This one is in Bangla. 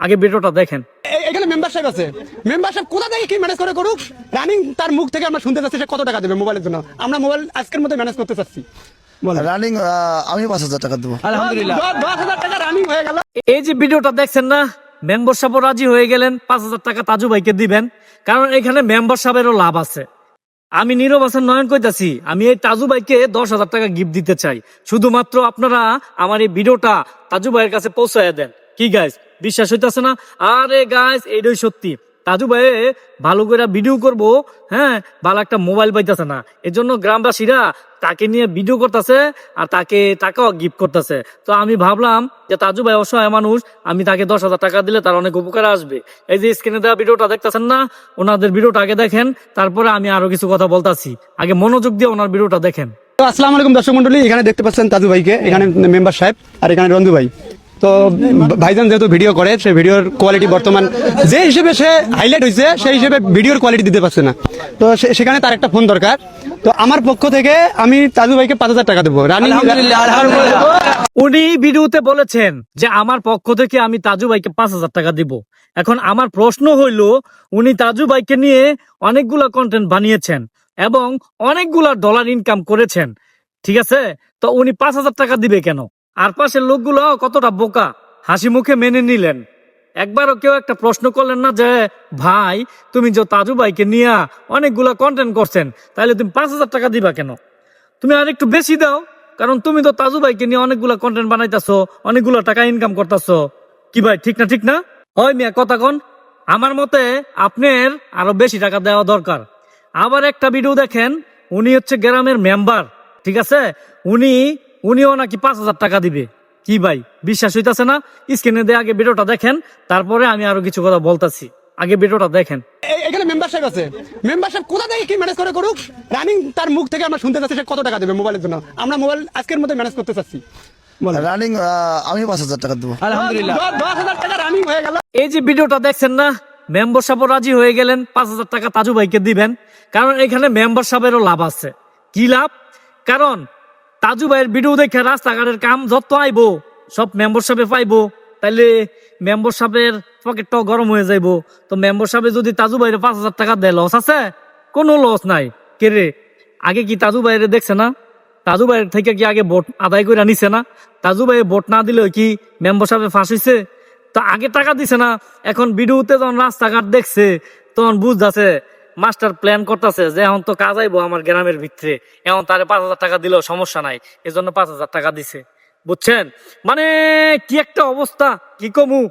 আগে ভিডিওটা দেখেন। এখানে মেম্বারশিপ আছে, মেম্বারশিপ কোথা থেকে কি ম্যানেজ করে করুক, রানিং তার মুখ থেকে আমরা শুনতে চাচ্ছি সে কত টাকা দেবে মোবাইলের জন্য। আমরা মোবাইল আজকের মধ্যে ম্যানেজ করতে চাচ্ছি। রানিং আমি 5,000 টাকা দেবো। আলহামদুলিল্লাহ 10,000 টাকা রানিং হয়ে গেল। এই যে ভিডিওটা দেখছেন না, মেম্বার সাহেব রাজি হয়ে গেলেন 5,000 টাকা তাজু ভাইকে দিবেন, কারণ এখানে মেম্বার সাহেবেরও লাভ আছে। আমি নীরব হাসান নয়ন কইতাছি, আমি এই তাজু ভাইকে 10,000 টাকা গিফট দিতে চাই। শুধুমাত্র আপনারা আমার এই ভিডিওটা তাজু ভাইয়ের কাছে পৌঁছায় দেন। কি গাইস, বিশ্বাস হইতাছে না? আরে গাইস, এইটাই সত্যি। তাজু ভাই ভালো করে ভিডিও করব, হ্যাঁ, ভালো একটা মোবাইল পাইতেছে না, এজন্য গ্রামবাসীরা তাকে নিয়ে ভিডিও করতেছে আর তাকে টাকাও গিফট করতেছে। তো আমি ভাবলাম যে তাজু ভাই অসহায় মানুষ, আমি তাকে 10,000 টাকা দিলে তার অনেক উপকার আসবে। এই যে স্ক্রিনে দেওয়া ভিডিওটা দেখতেছেন না, ওনাদের ভিডিওটা আগে দেখেন, তারপরে আমি আরো কিছু কথা বলতাছি। আগে মনোযোগ দিয়ে ওনার ভিডিওটা দেখেন। তো আসসালামু আলাইকুম দর্শক মন্ডলী, এখানে দেখতে পাচ্ছেন তাজু ভাইকে, এখানে মেম্বার সাহেব আর এখানে রঞ্জু ভাই। তো ভাইজান যেহেতু ভিডিও করে, সেই ভিডিওর কোয়ালিটি বর্তমান যে হিসেবে সে হাইলাইট হয়েছে সেই হিসেবে ভিডিওর কোয়ালিটি দিতে পারছে না। তো সেখানে তার একটা ফোন দরকার। তো আমার পক্ষ থেকে আমি তাজু ভাইকে 5,000 টাকা দেবো রানিং। উনি ভিডিওতে বলেছেন যে আমার পক্ষ থেকে আমি তাজু ভাইকে 5,000 টাকা দিব। এখন আমার প্রশ্ন হইল, উনি তাজু ভাইকে নিয়ে অনেকগুলা কন্টেন্ট বানিয়েছেন এবং অনেকগুলা ডলার ইনকাম করেছেন, ঠিক আছে? তো উনি 5,000 টাকা দিবে কেন? আর পাশের লোকগুলো কতটা বোকা, হাসি মুখে মেনে নিলেন। একবারও কেউ একটা প্রশ্ন করলেন না যে ভাই, তুমি যে তাজু ভাইকে নিয়ে অনেকগুলা কন্টেন্ট করছেন, তাহলে তুমি 5,000 টাকা দিবা কেন? তুমি আর একটু বেশি দাও, কারণ তুমি তো তাজু ভাইকে নিয়ে অনেকগুলা কন্টেন্ট বানাইতাছো, অনেকগুলা টাকা ইনকাম করতেছো। কি ভাই, ঠিক না? ঠিক না? হয় মিয়া, কথা কন। আমার মতে আপনার আরো বেশি টাকা দেওয়া দরকার। আবার একটা ভিডিও দেখেন, উনি হচ্ছে গ্রামের মেম্বার, ঠিক আছে? উনিও নাকি 5,000 টাকা দিবে। কি ভাই, বিশ্বাস হইতাছে না? স্ক্রিনে দিয়ে আগে ভিডিওটা দেখেন, তারপরে আমি আরো কিছু কথা বলতাছি। আগে ভিডিওটা দেখেন। এখানে মেম্বারশিপ আছে, মেম্বারশিপ কোথা থেকে কি ম্যানেজ করে করুক, রানিং তার মুখ থেকে আমরা শুনতে চাচ্ছি সে কত টাকা দেবে মোবাইলের জন্য। আমরা মোবাইল আজকের মধ্যে ম্যানেজ করতে চাচ্ছি। রানিং আমি 5,000 টাকা দেবো। আলহামদুলিল্লাহ 10,000 টাকা রানিং হয়ে গেল। এই যে ভিডিওটা দেখছেন না, মেম্বার সাহেব রাজি হয়ে গেলেন 5,000 টাকা তাজু ভাইকে দিবেন, কারণ এখানে মেম্বার সাহেবেরও লাভ আছে। কি লাভ? কারণ তাজু ভাইয়ের ভিডিও দেখে রাস্তাঘাটের কাম যত আইবো সব মেম্বার সাহেবে পাইবো, তাইলে মেম্বার সাহেবের পকেটটাও গরম হয়ে যাইবো। তো মেম্বার সাহেব যদি তাজু ভাইয়ের 5,000 টাকা দেয়, লস আছে? কোনো লস নাই। কে রে, আগে কি তাজু ভাইয়ের দেখছে না? তাজু ভাইয়ের থেকে কি আগে ভোট আদায় করে নিছে না? তাজু ভাই ভোট না দিলে কি মেম্বার সাহেবে ফাঁস হইছে? তো আগে টাকা দিছে না? এখন ভিডিওতে যখন রাস্তাঘাট দেখছে তখন বুঝতেছে মাস্টার প্ল্যান করতেছে যে এখন তো কাজ আইবো আমার গ্রামের ভিতরে, এখন তারে 5,000 টাকা দিলেও সমস্যা নাই, এজন্য 5,000 টাকা দিছে। বুঝছেন? মানে কি একটা অবস্থা, কি কমু।